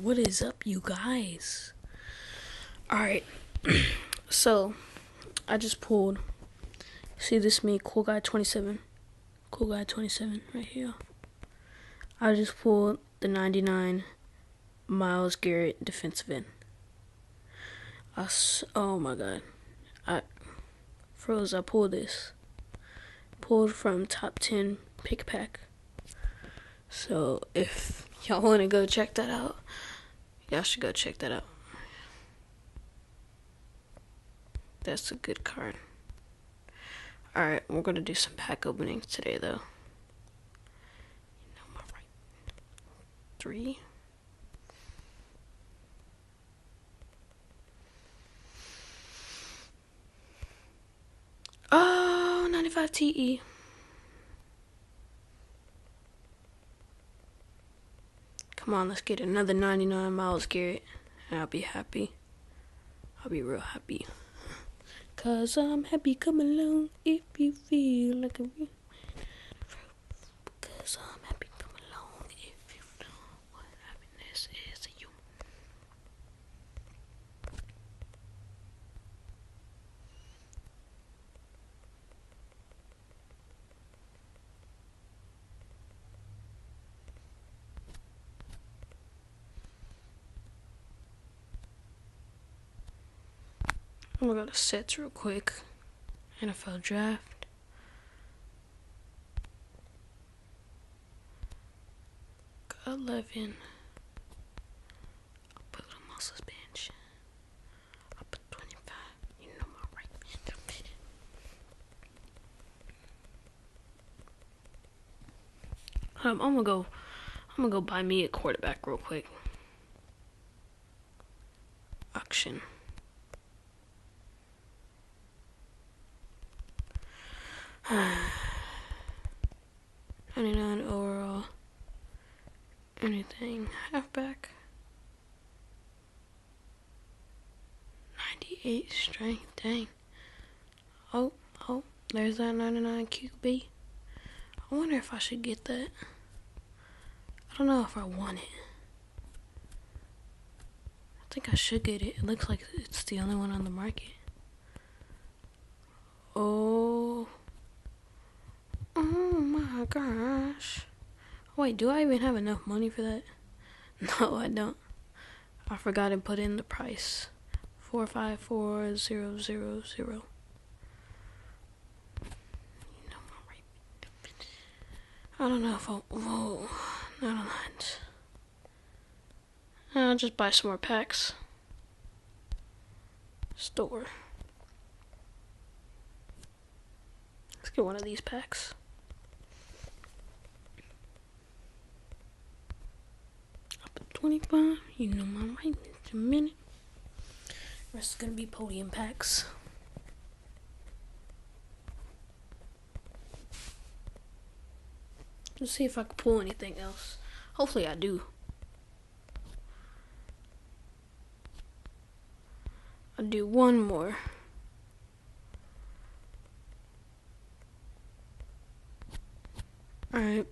What is up, you guys? Alright, so I just pulled. See this me, Cool Guy 27. Cool Guy 27 right here. I just pulled the 99 Miles Garrett defensive end. Oh my god. I pulled this. Pulled from top 10 pick pack. So if y'all want to go check that out, y'all should go check that out. That's a good card. Alright, we're going to do some pack openings today, though. You know my right. 3. Oh, 95 TE. Come on, let's get another 99 Miles Garrett, and I'll be happy. I'll be real happy. 'Cause I'm happy, come along if you feel like a real. 'Cause I'm happy, come along if you know what happiness is to you. I'm gonna go to sets real quick. NFL draft. Got 11. I'll put him on suspension. I'll put 25. You know my right. I'm gonna go buy me a quarterback real quick. Auction. $99 overall. Anything. Halfback. 98 strength. Dang. Oh, there's that 99 QB. I wonder if I should get that. I don't know if I want it. I think I should get it. It looks like it's the only one on the market. Oh my gosh. Wait, do I even have enough money for that? No, I don't. I forgot to put in the price. 454000. I don't know if whoa, not on that. I'll just buy some more packs. Store. Let's get one of these packs. Up at 25. You know my right. Just a minute. Rest is gonna be podium packs. Let's see if I can pull anything else. Hopefully I do. I'll do one more. Alright.